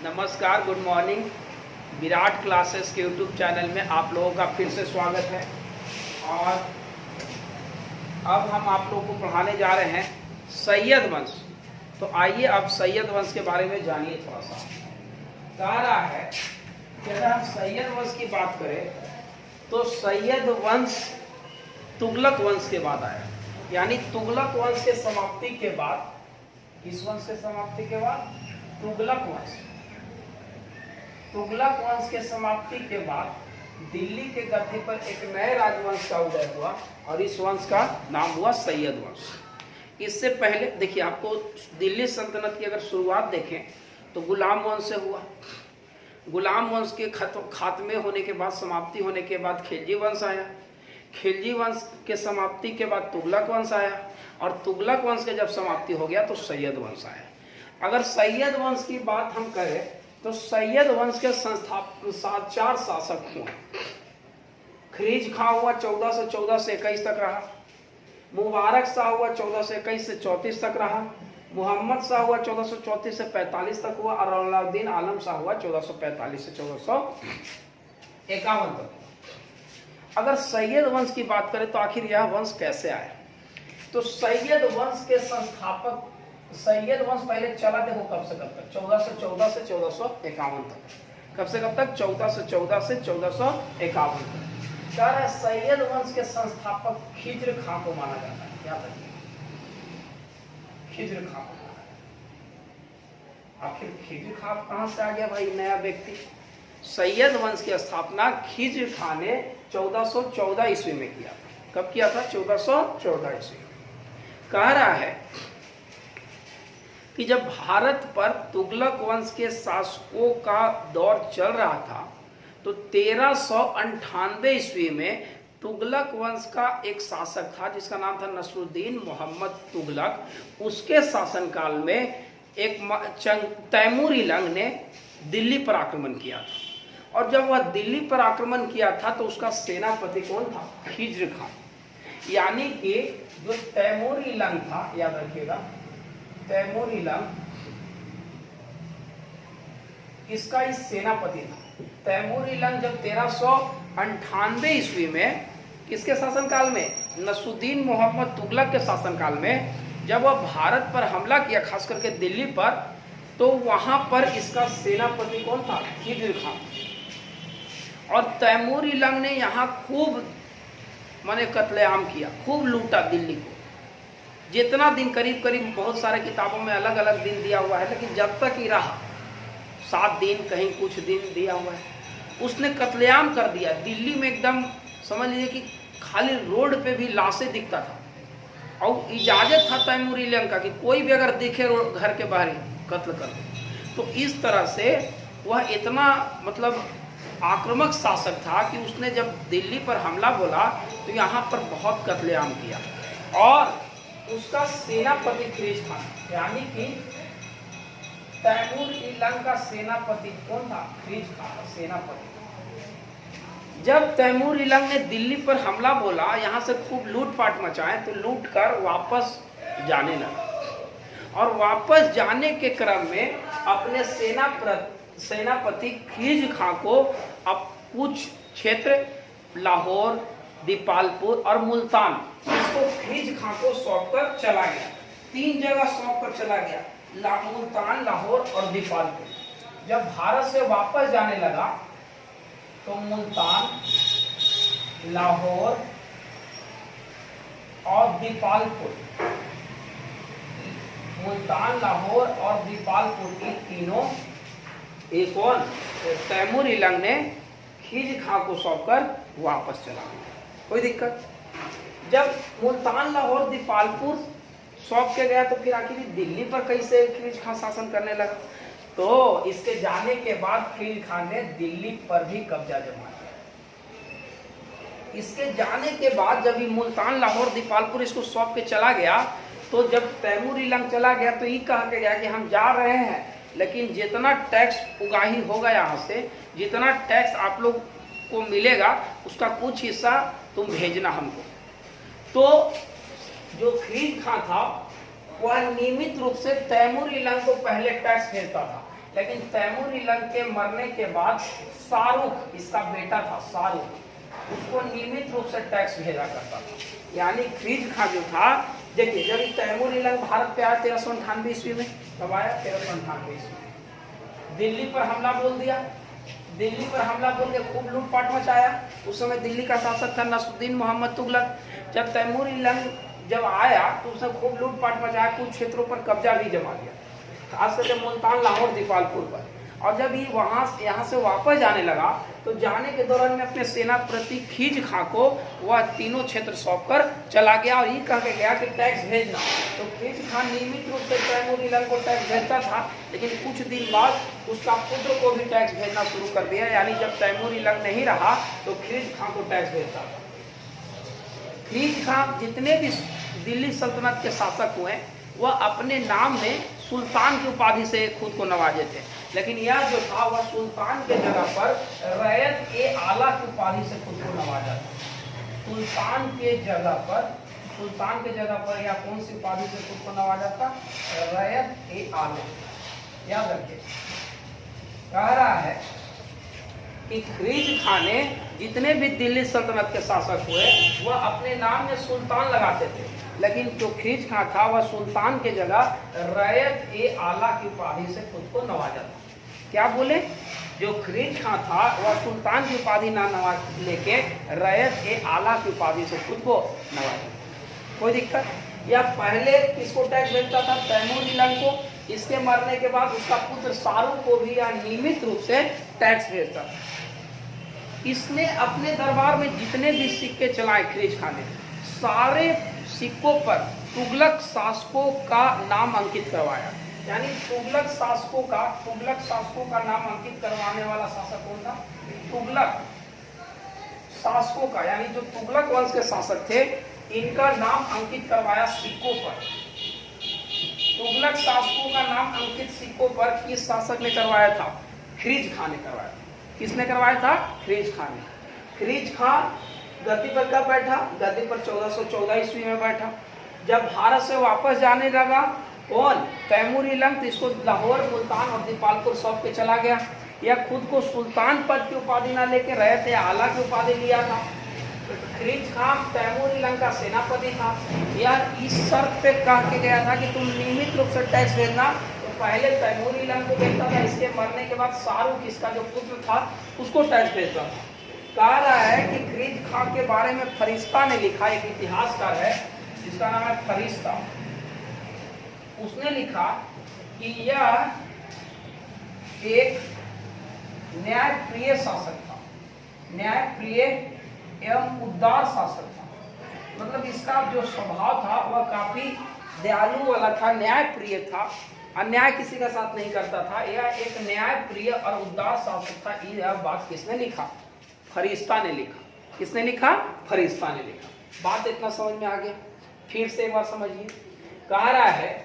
नमस्कार, good morning. Virat classes के YouTube channel में आप लोगों का फिर से स्वागत है। और अब हम आप लोगों को पढ़ाने जा रहे हैं सैयद वंश। तो आइए अब सैयद वंश के बारे में जानिए थोड़ा सा। कह रहा है कि अगर हम सैयद वंश की बात करें तो सैयद वंश तुगलक वंश के बाद आया। यानी तुगलक वंश के समाप्ति के बाद, किस वंश के समाप्ति के बाद? तुगलक वंश। तुगलक वंश के समाप्ति के बाद दिल्ली के गद्दी पर एक नए राजवंश का उदय हुआ और इस वंश का नाम हुआ सैयद वंश। इससे पहले देखिए, आपको दिल्ली सल्तनत की अगर शुरुआत देखें तो गुलाम वंश से हुआ। गुलाम वंश के खात्मे होने के बाद, समाप्ति होने के बाद खिलजी वंश आया। खिलजी वंश के समाप्ति के बाद तुगलक वंश आया और तुगलक वंश के जब समाप्ति हो गया तो सैयद वंश आया। अगर सैयद वंश की बात हम करें तो सैयद वंश के संस्थापक 4 शासक हुए। खरीज खां हुआ 1414 से 21 तक रहा। मुबारक शाह हुआ 1421 से 34 तक रहा। मोहम्मद शाह हुआ 1434 से 45 तक हुआ और अलाउद्दीन आलम शाह हुआ 1445 से 1451 तक। अगर सैयद वंश की बात करें तो आखिर यह वंश कैसे आया? तो सैयद वंश के संस्थापक, सैयद वंश पहले चला देखो कब से कब तक, 1414 से 1451 तक। कब से कब तक? 1414 से 1451 तक। कह रहा है सैयद वंश के संस्थापक खिज्र खां को माना जाता है। क्या बताइए? खिज्र खां को माना जाता है। आखिर खिज्र खां कहां से आ गया भाई, नया व्यक्ति? सैयद वंश की स्थापना खिज्र खां ने 1414 ईस्वी में किया था। कब किया था? 1414 ईस्वी। कह रहा है कि जब भारत पर तुगलक वंश के शासकों का दौर चल रहा था तो 1398 ईस्वी में तुगलक वंश का एक शासक था जिसका नाम था नसरुद्दीन मोहम्मद तुगलक। उसके शासनकाल में एक तैमूरी लंग ने दिल्ली पर आक्रमण किया था और जब वह दिल्ली पर आक्रमण किया था तो उसका सेनापति कौन था? खिज्र खां। यानी कि जो तैमूरी लंग था, याद रखिएगा, तैमूरी लंग इसका इस सेनापति था। तैमूरी लंग जब 1398 ईस्वी में, किसके शासनकाल में? नसरुद्दीन मोहम्मद तुगलक के शासनकाल में, जब वह भारत पर हमला किया, खास करके दिल्ली पर, तो वहां पर इसका सेनापति कौन था? खिज्र खां। और तैमूरी लंग ने यहाँ खूब कत्लेआम किया, खूब लूटा दिल्ली को। जितना दिन, करीब करीब बहुत सारे किताबों में अलग अलग दिन दिया हुआ है, लेकिन जब तक ही रहा 7 दिन, कहीं कुछ दिन दिया हुआ है, उसने कत्लेआम कर दिया दिल्ली में। एकदम समझ लीजिए कि खाली रोड पे भी लाशें दिखता था और इजाजत था तैमूरी लंग का कि कोई भी अगर दिखे घर के बाहर कत्ल कर दे। तो इस तरह से वह इतना आक्रामक शासक था कि उसने जब दिल्ली पर हमला बोला तो यहाँ पर बहुत कत्लेआम किया। और उसका सेनापति खिज्र खां, यानी कि तैमूरी लंग का सेनापति कौन था? खिज्र खां का सेनापति। जब तैमूरी लंग ने दिल्ली पर हमला बोला, यहाँ से खूब लूटपाट मचाए, तो लूट कर वापस जाने लगा। और वापस जाने के क्रम में अपने सेनापति खिज्र खां को अब कुछ क्षेत्र, लाहौर, दीपालपुर और मुल्तान, इसको खिज्र खां को सौंप कर चला गया। 3 जगह सौंप कर चला गया, मुल्तान, लाहौर और दीपालपुर। जब भारत से वापस जाने लगा तो मुल्तान, लाहौर और दीपालपुर, मुल्तान, लाहौर और दीपालपुर की तीनों एक और तैमूरी लंग ने खिज्र खां को सौंपकर वापस चला गया। कोई दिक्कत? जब मुल्तान, लाहौर, दीपालपुर सौंप के गया तो फिर आखिर दिल्ली पर कैसे खिज्र खां शासन करने लगा? तो इसके जाने के बाद खिज्र खां ने दिल्ली पर भी कब्जा जमा लिया। इसके जाने के बाद जब ये मुल्तान, लाहौर, दीपालपुर इसको सौंप के चला गया तो जब तैमूरी लंग चला गया तो ये कहा के गया कि हम जा रहे हैं, लेकिन जितना टैक्स उगाही होगा यहाँ से, जितना टैक्स आप लोग को मिलेगा उसका कुछ हिस्सा तुम भेजना हमको। तो जो खिज्र खां था वह नियमित रूप से तैमूरी लंग को पहले टैक्स भेजता था, लेकिन तैमूर इलंग के मरने के बाद शाहरुख, इसका बेटा था शाहरुख, उसको नियमित रूप से टैक्स भेजा करता था। यानी खिलजी खां जो था, देखिए जब तैमूर इलंग भारत पे आया 1398 ईस्वी में, कब आया? 1398 ईस्वी में। दिल्ली पर हमला बोल दिया, दिल्ली पर हमला बोल के खूब लूटपाट मचाया। उस समय दिल्ली का शासक था नसरुद्दीन मोहम्मद तुगलक। जब तैमूर इलंग जब आया तो उसने खूब लूटपाट मचाया, कुछ क्षेत्रों पर कब्जा भी जमा लिया, खास करके मुल्तान, लाहौर, दीपालपुर पर। और जब ये यहाँ से वापस जाने लगा तो जाने के दौरान में अपने सेनापति खिलजी खां को वह तीनों क्षेत्र सौंपकर चला गया और ये कह के गया कि टैक्स भेजना। तो खिलजी खां नियमित रूप से तैमूर इलंग को टैक्स भेजता था, लेकिन कुछ दिन बाद उसका पुत्र को भी टैक्स भेजना शुरू कर दिया। यानी जब तैमूर इलंग नहीं रहा तो खिलजी खां को टैक्स भेजता था। खिलजी खां जितने भी दिल्ली सल्तनत के शासक हुए वह अपने नाम में सुल्तान की उपाधि से खुद को नवाजे थे, लेकिन यह जो था वह सुल्तान के जगह पर रैयत ए आला की उपाधि से खुद को नवाजा था। सुल्तान के जगह पर या कौन सी उपाधि से खुद को नवाजा था? रैयत ए आला। याद रखिए, कह रहा है कि खिलजी खां ने जितने भी दिल्ली सल्तनत के शासक हुए वह अपने नाम में सुल्तान लगाते थे, लेकिन जो खिलजी खां था वह सुल्तान के जगह रैयत ए आला की उपाधि से खुद को नवाजा था। क्या बोले? जो खिलजी खां था वह सुल्तान की उपाधि ना नवाज लेके रैयत ए आला की उपाधि से खुद को नवाजा। कोई दिक्कत? या पहले किसको टैक्स भेजता था? तैमूर इलंग को। इसके मरने के बाद उसका पुत्र शाहरुख को भी या नियमित रूप से टैक्स भेजता था। इसने अपने दरबार में जितने भी सिक्के चलाए खिलजी खां ने, सारे सिक्कों पर तुगलक शासकों का नाम अंकित करवाया। यानी तुगलक शासकों का नाम अंकित करवाने वाला शासक कौन था? तुगलक शासकों का, यानी जो तुगलक वंश के शासक थे इनका नाम अंकित करवाया सिक्कों पर। तुगलक शासकों का नाम अंकित सिक्कों पर किस शासक ने करवाया था? खिलजी खां ने करवाया था। किसने करवाया था? खिलजी खां ने। खिलजी खां गद्दी पर कब बैठा? गद्दी पर 1414 ईस्वी में बैठा। जब भारत से वापस जाने लगा कौन? तैमूर इलंग, तो इसको लाहौर, मुल्तान और दीपालपुर सौंप के चला गया। यह खुद को सुल्तान पद की उपाधि ना लेके रैयत ए आला की उपाधि लिया था। खिलजी खां तैमूर इलंग का सेनापति था। यह इस शर्त पे कह के गया था कि तुम नियमित रूप से टैक्स भेजना। तो पहले तैमूर इलंग को भेजता था, इसके मरने के बाद शाहरुख, इसका जो पुत्र था, उसको टैक्स भेजता था। कह रहा है कि खिलजी खां के बारे में फरिश्ता ने लिखा, एक इतिहासकार है जिसका नाम है फरिश्ता। उसने लिखा कि यह एक न्यायप्रिय शासक था, न्यायप्रिय एवं उदार शासक था। मतलब इसका जो स्वभाव था वह काफी दयालु वाला था, न्यायप्रिय था, अन्याय किसी का साथ नहीं करता था। यह एक न्यायप्रिय और उदार शासक था। यह बात किसने लिखा? फरिश्ता ने लिखा। किसने लिखा? फरिश्ता ने लिखा। बात इतना समझ में आ गया? फिर से एक बार समझिए। कह रहा है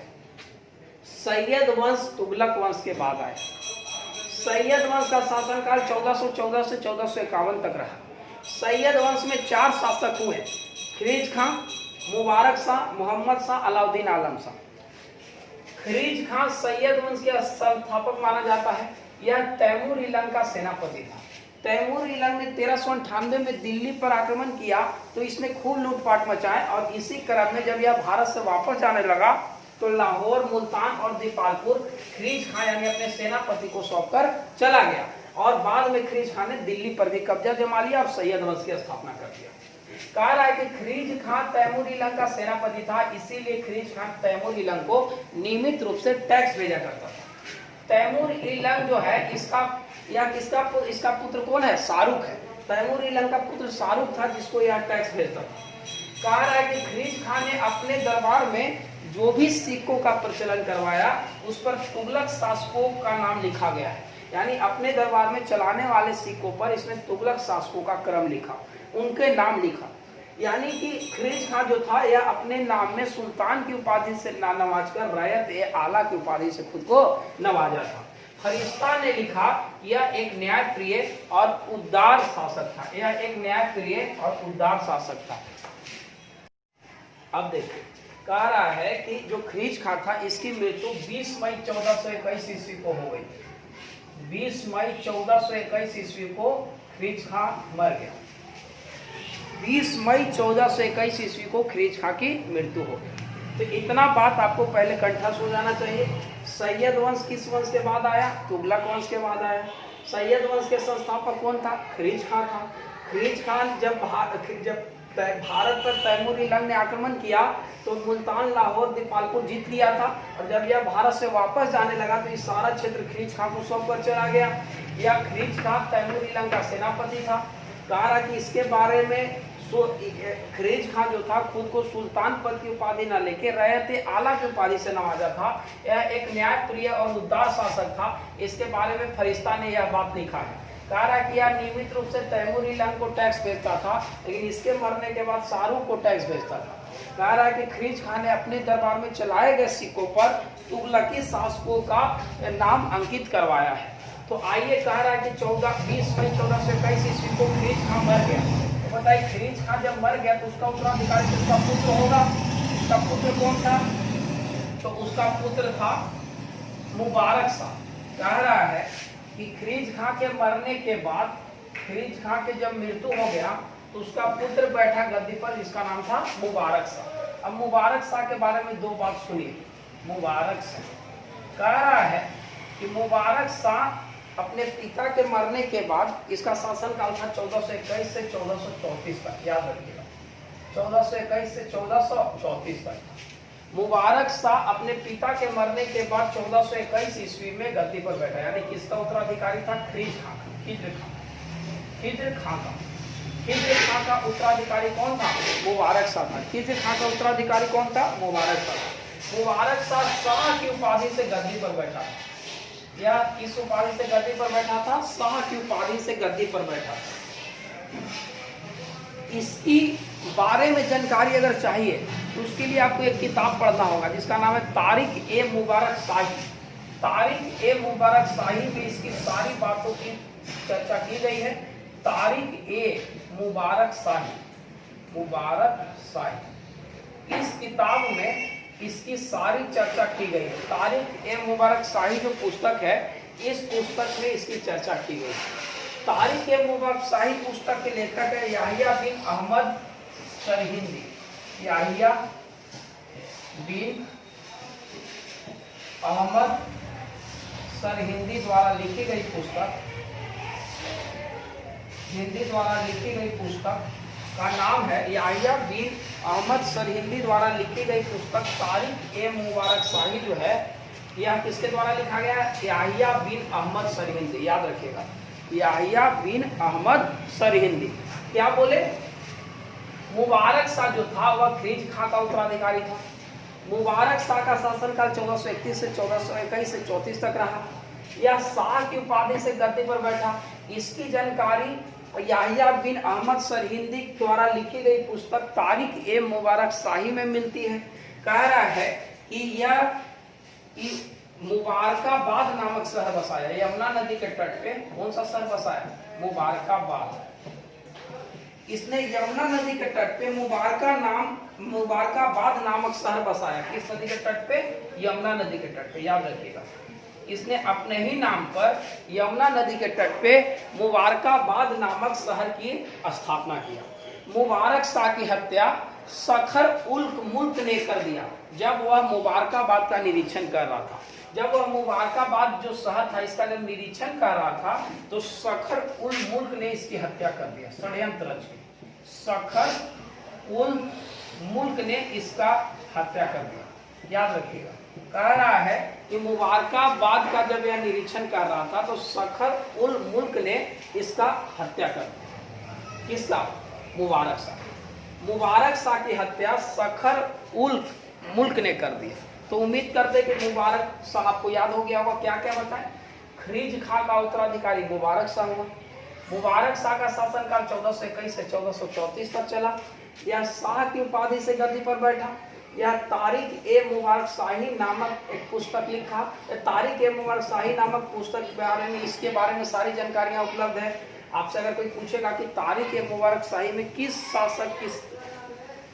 सैयद वंश तुगलक वंश के बाद आया। सैयद वंश का शासनकाल 1414 से 1451 तक रहा। सैयद वंश में 4 शासक हुए, खिलजी खां, मुबारक शाह, मोहम्मद शाह, अलाउद्दीन आलम शाह। खिलजी खां सैयद वंश के संस्थापक माना जाता है। यह तैमूर इलंग का सेनापति था। तैमूर इलंग ने 1398 में दिल्ली पर आक्रमण किया तो इसने खूब लूटपाट मचाए और इसी क्रम में जब यह भारत से वापस जाने लगा तो लाहौर, मुल्तान और दीपालपुर खिलजी खां यानी अपने सेनापति को सौंपकर चला गया और बाद में खिलजी खां ने दिल्ली पर भी कब्जा जमा लिया और सैयद वंश की स्थापना कर दिया। कहा रहा है कि खिलजी खां तैमूर इलंग का सेनापति था, इसीलिए खिलजी खां तैमूर इलंग को नियमित रूप से टैक्स भेजा करता था। तैमूर इलंग जो है इसका पुत्र कौन है? शाहरुख है। तैमूर इलंग का पुत्र शाहरुख था जिसको यह टैक्स भेजता था। कहा रहा है कि खिलजी खां ने अपने दरबार में जो भी सिक्कों का प्रचलन करवाया उस पर तुगलक शासकों का नाम लिखा गया है। यानी अपने दरबार में चलाने वाले सिक्कों पर इसने तुगलक शासकों का क्रम लिखा, उनके नाम लिखा। यानी कि खिलजी खां जो था यह अपने नाम में सुल्तान की उपाधि से ना नवाज कर रैयत ए आला की उपाधि से खुद को नवाजा था। फरिश्ता ने लिखा यह एक न्यायप्रिय और उदार शासक था। यह एक न्यायप्रिय और उदार शासक था। अब देखिए, कह रहा है कि जो खिलजी खां था इसकी मृत्यु 20 मई 1421 ईस्वी को हो गई। 20 मई 1421 ईस्वी को खरीज खां मर गया। 20 मई 1421 ईस्वी को खरीज खां की मृत्यु हो गई। तो इतना बात आपको पहले कंठस्थ हो जाना चाहिए। सैयद वंश किस वंश के बाद आया? तुगलक वंश के बाद आया। सैयद वंश के संस्थापक कौन था? खरीज खां था। खरीज खान जब भारत पर तैमूरी लंग ने आक्रमण किया तो मुल्तान, लाहौर, दीपालपुर जीत लिया था, और जब यह भारत से वापस जाने लगा तो ये सारा क्षेत्र खरीज खां को सौंप कर चला गया। यह खरीज खां तैमूरी लंग का सेनापति था। कहा कि इसके बारे में खरीज खां जो था खुद को सुल्तान पद की उपाधि न लेके रैयत आला की उपाधि से नवाजा था। यह एक न्यायप्रिय और उदार शासक था। इसके बारे में फरिश्ता ने यह बात लिखा है। कहा कि यह नियमित रूप से तैमूरी लंग को टैक्स भेजता था, लेकिन इसके मरने के बाद शाहरुख को टैक्स भेजता था। कहा कि खरीज खां ने अपने दरबार में चलाए गए सिक्कों पर तुगलकी शासकों का नाम अंकित करवाया है। तो आइए, कह रहा है कि 20 मई 1421 ईस्वी को खरीज खां मर गया। तो बताइए, खरीज खां जब मर गया तो उसका उत्तराधिकारी उसका पुत्र होगा। उसका पुत्र कौन था? तो उसका पुत्र था मुबारक शाह। कह रहा है कि खरीज खां के मरने के बाद, खरीज खां के जब मृत्यु हो गया तो उसका पुत्र बैठा गद्दी पर, जिसका नाम था मुबारक शाह। अब मुबारक शाह के बारे में दो बात सुनिए। मुबारक शाह कह रहा है कि मुबारक शाह अपने पिता के मरने के बाद, इसका शासनकाल था 1421 से 1434 तक, याद रखिएगा, 1421 से 1434 तक। मुबारक शाह अपने पिता के मरने के बाद 1421 ईस्वी में गद्दी पर बैठा, यानी किसका उत्तराधिकारी था? खरीज खां का, खिज्र खां का। खिज्र खां का उत्तराधिकारी कौन था? मुबारक शाह था। खिज्र खां का उत्तराधिकारी कौन था? मुबारक शाह। मुबारक शाह की उपाधि से गद्दी पर बैठा। या किस उपाधि से गद्दी पर बैठा था? शाह की उपाधि से गद्दी पर बैठा था। इसकी बारे में जानकारी अगर चाहिए तो उसके लिए आपको एक किताब पढ़ना होगा जिसका नाम है तारिक ए मुबारक शाही। तारिक ए मुबारक शाही में इसकी सारी बातों की चर्चा की गई है। तारिक ए मुबारक शाही, मुबारक शाही, इस किताब में इसकी सारी चर्चा की गई है। तारिक ए मुबारक शाही जो पुस्तक है, इस पुस्तक में इसकी चर्चा की गई है। तारिक ए मुबारक शाही पुस्तक के लेखक है याहिया बिन अहमद सरहिंदी। याहिया बिन अहमद सरहिंदी द्वारा लिखी गई पुस्तक, हिंदी द्वारा लिखी गई पुस्तक का नाम है याहिया बिन अहमद सरहिंदी द्वारा लिखी गई पुस्तक तारिक ए मुबारक शाही जो है, यह किसके द्वारा लिखा गया है? याहिया बिन अहमद सरहिंदी। याद रखिएगा, याहिया बिन अहमद सरहिंदी। क्या बोले? मुबारक शाह जो था वह खरीज खां का उत्तराधिकारी था। मुबारक शाह का शासनकाल 1431 से 1421 से 34 तक रहा। यह शाह की उपाधि से गद्दी पर बैठा। इसकी जानकारी याहिया बिन अहमद सरहिंदी द्वारा लिखी गई पुस्तक तारिक ए मुबारक शाही में मिलती है। कह रहा है कि यह मुबारकाबाद नामक शहर बसाया, यमुना नदी के तट पे कौन सा शहर बसाया? मुबारकाबाद। इसने यमुना नदी के तट पे मुबारकाबाद नामक शहर बसाया। किस नदी के तट पे? यमुना नदी के तट पे। याद रखिएगा, इसने अपने ही नाम पर यमुना नदी के तट पे मुबारकाबाद नामक शहर की स्थापना किया। मुबारक शाह की हत्या सखर उल मुल्क ने कर दिया जब वह मुबारकाबाद का निरीक्षण कर रहा था। जब वह मुबारकाबाद जो शहर था इसका जब निरीक्षण कर रहा था तो सखर उल मुल्क ने इसकी हत्या कर दिया, षड्यंत्र रच के। सखर उल मुल्क ने इसका हत्या कर दिया। याद रखिएगा, कह रहा है कि मुबारकाबाद का जब यह निरीक्षण कर रहा था तो सखर उल मुल्क ने इसका हत्या कर दिया। किसका? मुबारक शाह। मुबारक शाह की हत्या सखर उल मुल्क ने कर दी। तो उम्मीद करते कि मुबारक शाह आपको याद हो गया होगा। क्या क्या बताएं? खरीज खां का उत्तराधिकारी मुबारक शाह हुआ। मुबारक शाह का शासनकाल 1421 से 1434 तक चला। यह शाह की उपाधि से गद्दी पर बैठा। यह तारिक ए मुबारक शाही नामक एक पुस्तक लिखा। तारिक ए मुबारक शाही नामक पुस्तक के बारे में, इसके बारे में सारी जानकारियां उपलब्ध है। आपसे अगर कोई पूछेगा कि तारिक ए मुबारक शाही में किस शासक की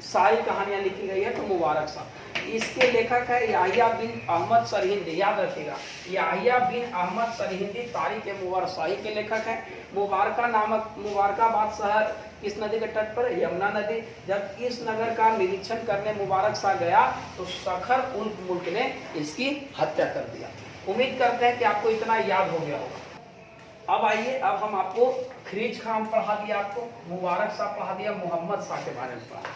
सारी कहानियां लिखी गई है तो मुबारक शाह। इसके लेखक है याहिया बिन अहमद सरहिंदी, याद रखिएगा याहिया बिन अहमद सरहिंदी तारीख मुबारक शाही के लेखक हैं। मुबारकाबाद शहर किस नदी के तट पर? यमुना नदी। जब इस नगर का निरीक्षण करने मुबारक शाह गया तो सखर उल मुल्क ने इसकी हत्या कर दिया। उम्मीद करते हैं कि आपको इतना याद हो गया होगा। अब आइए, अब हम आपको खरीज खां पढ़ा दिया, आपको मुबारक शाह पढ़ा दिया, मोहम्मद शाह के बारे में पढ़ा।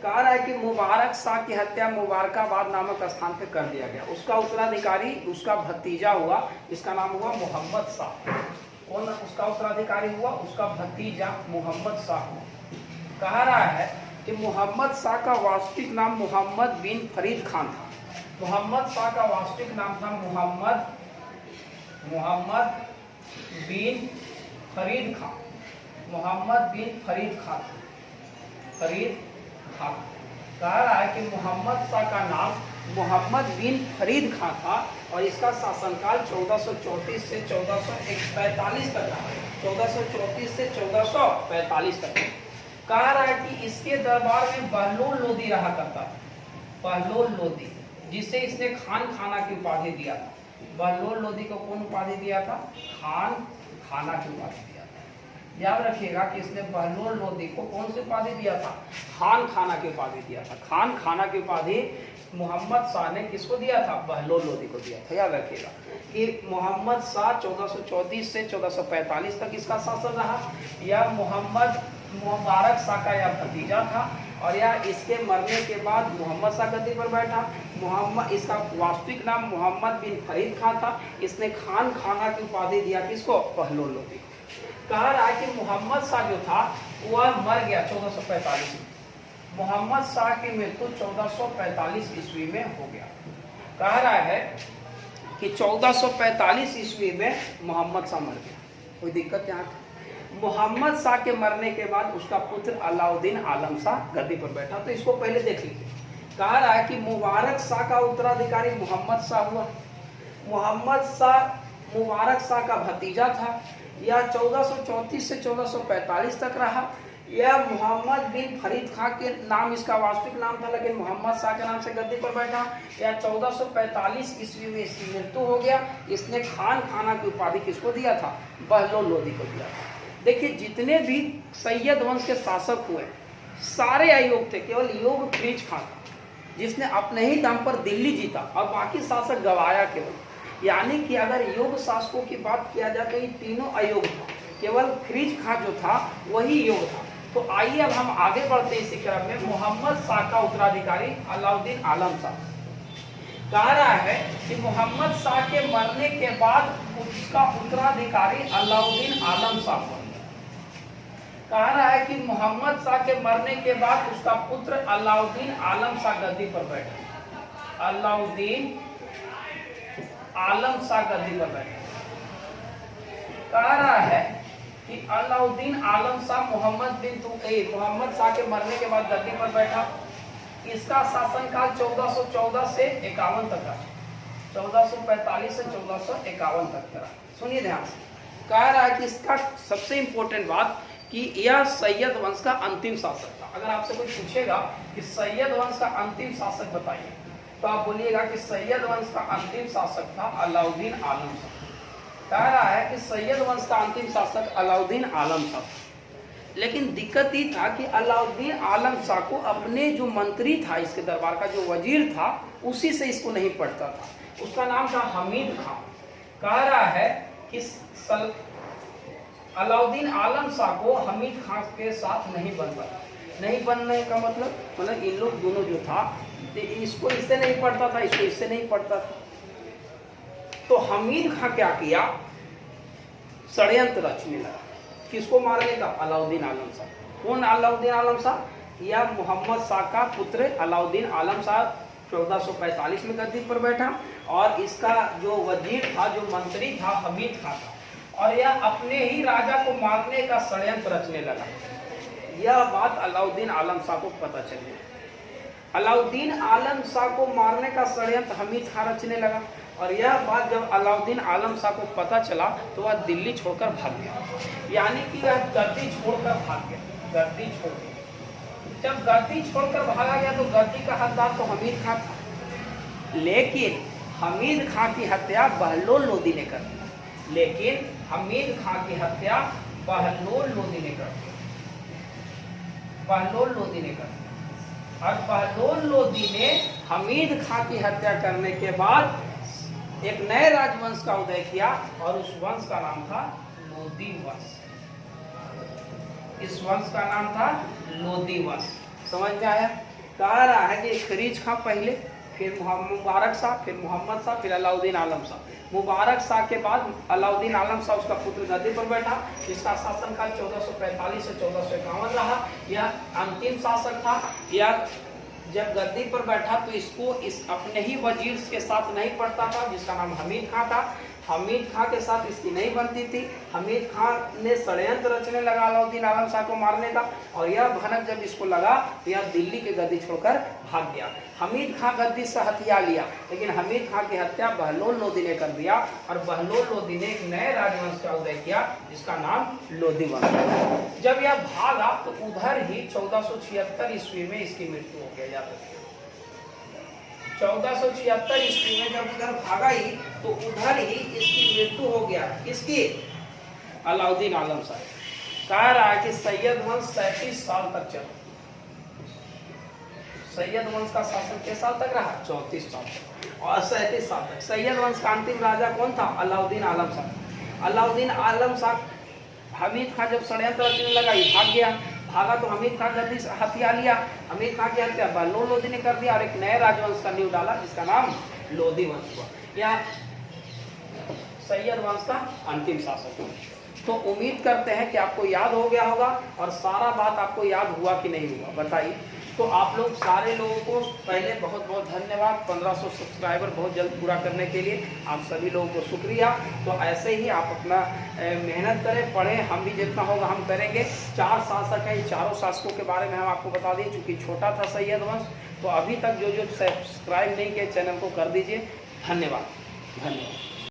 कह रहा है कि मुबारक शाह की हत्या मुबारकाबाद नामक स्थान पर कर दिया गया। उसका उत्तराधिकारी उसका भतीजा हुआ, इसका नाम हुआ मोहम्मद शाह। कौन उसका उत्तराधिकारी हुआ? उसका भतीजा मोहम्मद शाह हुआ। कह रहा है कि मोहम्मद शाह का वास्तविक नाम मोहम्मद बिन फरीद खान था। मोहम्मद शाह का वास्तविक नाम था मोहम्मद बिन फरीद खान। मोहम्मद बिन फरीद खान कह रहा है कि मोहम्मद शाह का नाम मोहम्मद बिन फरीद खान था और इसका शासनकाल 1434 से 1445 तक रहा। 1434 से 1445 तक। कह रहा है कि इसके दरबार में बहलोल लोदी रहा करता था। बहलोल लोदी, जिसे इसने खान खाना की उपाधि दिया था। बहलोल लोदी को कौन उपाधि दिया था? खान खाना की उपाधि दिया था। याद रखिएगा कि इसने बहलोल लोदी को कौन सी उपाधि दिया था? खान खाना की उपाधि दिया था। खान खाना की उपाधि मोहम्मद शाह ने किसको दिया था? बहलोल लोदी को दिया था। याद रखिएगा कि मोहम्मद शाह 1434 से 1445 तक इसका शासन रहा। यह मोहम्मद मुबारक शाह का यह भतीजा था और यह इसके मरने के बाद मोहम्मद शाह गद्दी पर बैठा। इसका वास्तविक नाम मोहम्मद बिन फरीद खान था। इसने खान खाना की उपाधि दिया किसको? बहलोल लोदी को। कह रहा है कि मोहम्मद शाह जो था वह मर गया 1445 में। मोहम्मद शाह की मृत्यु 1445 ईस्वी में हो गया। कह रहा है कि 1445 ईस्वी में मोहम्मद शाह मर गया। कोई दिक्कत यहाँ? मोहम्मद शाह के मरने के बाद उसका पुत्र अलाउद्दीन आलम शाह गद्दी पर बैठा। तो इसको पहले देख लीजिए। कह रहा है कि मुबारक शाह का उत्तराधिकारी मोहम्मद शाह हुआ। मोहम्मद शाह मुबारक शाह का भतीजा था। यह 1434 से 1445 तक रहा। यह मोहम्मद बिन फरीद खां के नाम इसका वास्तविक नाम था, लेकिन मोहम्मद शाह के नाम से गद्दी पर बैठा। यह 1445 ईस्वी में इसकी मृत्यु हो गया। इसने खान खाना की उपाधि किसको दिया था? बहलोल लोदी को दिया था। देखिए, जितने भी सैयद वंश के शासक हुए सारे अयोग्य थे। केवल योग खरीज खां था जिसने अपने ही दम पर दिल्ली जीता और बाकी शासक गवाया केवल। यानी कि अगर योग शासकों की बात किया जाए तो ये तीनों अयोग्य था, केवल खरीज खां जो था वही योग था। तो आइए अब हम आगे बढ़ते हैं इसी क्रम में। मोहम्मद शाह का उत्तराधिकारी अलाउद्दीन आलम शाह। कह रहा है कि मोहम्मद शाह के मरने के बाद उसका उत्तराधिकारी अलाउद्दीन आलम शाह बन गया। कह रहा है कि मोहम्मद शाह के मरने के बाद उसका पुत्र अलाउद्दीन आलम शाह गद्दी पर बैठा। अलाउद्दीन आलम शाह गद्दी पर बैठा। कह रहा है कि अलाउद्दीन आलम शाह मोहम्मद शाह के मरने के बाद गद्दी पर बैठा। इसका शासनकाल 1414 से 51 तक रहा। 1445 से 1451 तक रहा। सुनिए ध्यान से। कह रहा है कि इसका सबसे इंपॉर्टेंट बात कि यह सैयद वंश का अंतिम शासक था। अगर आपसे कोई पूछेगा कि सैयद वंश का अंतिम शासक बताइए तो आप बोलिएगा कि सैयद वंश का अंतिम शासक था अलाउद्दीन आलम शाह। कह रहा है कि सैयद वंश का अंतिम शासक अलाउद्दीन आलम शाह। लेकिन दिक्कत ये था कि अलाउद्दीन आलम शाह को अपने जो मंत्री था, इसके दरबार का जो वजीर था, उसी से इसको नहीं पड़ता था। उसका नाम था हमीद खां। कह रहा है कि अलाउद्दीन आलम शाह को हमीद खां के साथ नहीं बन पाया। नहीं बनने का मतलब इन लोग दोनों जो था, इसको इससे नहीं पड़ता था, इसको इससे नहीं पड़ता था। तो हमीद खां क्या किया? षड्यंत्र रचने लगा। किसको मारने का? अलाउद्दीन आलम शाह। कौन अलाउद्दीन आलम शाह? या मोहम्मद शाह का पुत्र अलाउद्दीन आलम शाह 1445 में गद्दी पर बैठा और इसका जो वजीर था, जो मंत्री था, हमीद खां था। और यह अपने ही राजा को मारने का षड्यंत्र रचने लगा। यह बात अलाउद्दीन आलम शाह को पता चली। अलाउद्दीन आलम शाह को मारने का षड्यंत्र हमीद खां रचने लगा और यह बात जब अलाउद्दीन आलम शाह को पता चला तो वह दिल्ली छोड़कर भाग गया। यानी कि वह गद्दी छोड़कर भाग गया। गद्दी छोड़ जब गद्दी छोड़कर भागा गया तो गद्दी का हकदार तो हमीद खां था, लेकिन हमीद खां की हत्या बहलोल लोदी ने कर दी। लेकिन हमीद खां की हत्या बहलोल लोदी ने कर दी। बहलोल लोदी ने कर दी। और बहलोल लोदी ने हमीद खां की हत्या करने के बाद एक नए राजवंश का उदय किया और उस वंश का नाम था लोदी वंश। इस वंश का नाम था लोदी वंश। समझ में आया? कह रहा है कि खरीज खां पहले, फिर मुबारक शाह, फिर मोहम्मद शाह, फिर अलाउद्दीन आलम शाह। मुबारक शाह के बाद अलाउद्दीन आलम शाह उसका पुत्र गद्दी पर बैठा। इसका शासनकाल 1445 से 1451 रहा। यह अंतिम शासक था। यह जब गद्दी पर बैठा तो इसको इस अपने ही वजीर के साथ नहीं पड़ता था, जिसका नाम हमीद खां था। हमीद खां के साथ इसकी नहीं बनती थी। हमीद खां ने षड्यंत्र रचने लगा अलाउद्दीन आलम शाह को मारने का, और यह भनक जब इसको लगा तो यह दिल्ली के गद्दी छोड़कर भाग गया। हमीद खां गद्दी से हथिया लिया, लेकिन हमीद खां की हत्या बहलोल लोदी ने कर दिया और बहलोल लोदी ने एक नए राजवंश का उदय किया जिसका नाम लोदी वंश। जब यह भागा तो उधर ही 1476 ईस्वी में इसकी मृत्यु हो गई। 1476 ईस्वी में जब उधर भागा ही तो उधर ही इसकी मृत्यु हो गया। किसकी? अलाउद्दीन आलम शाह। कह रहा है कि सैयद वंश 37 साल तक चला। सैयद वंश का शासन कितने साल तक रहा? 34 साल तक और 37 साल तक। सैयद वंश का अंतिम राजा कौन था? अलाउद्दीन आलम शाह। अलाउद्दीन आलम शाह हमीद खां जब षड्यंत्र रचने लगा, ये भाग गया। भागा तो हमीद खां गद्दी से हथिया लिया। हमीद खां की हत्या बहलोल लोदी ने कर दिया और एक नए राजवंश का नींव डाला जिसका नाम लोदी वंश हुआ। यह सैयद वंश का अंतिम शासक हुआ। तो उम्मीद करते हैं कि आपको याद हो गया होगा और सारा बात आपको याद हुआ कि नहीं हुआ, बताइए। तो आप लोग सारे लोगों को पहले बहुत बहुत धन्यवाद 1500 सब्सक्राइबर बहुत जल्द पूरा करने के लिए। आप सभी लोगों को शुक्रिया। तो ऐसे ही आप अपना मेहनत करें, पढ़ें, हम भी जितना होगा हम करेंगे। 4 शासक हैं, चारों शासकों के बारे में हम आपको बता दें। चूँकि छोटा था सैयद वंश, तो अभी तक जो सब्सक्राइब नहीं किए चैनल को कर दीजिए। धन्यवाद।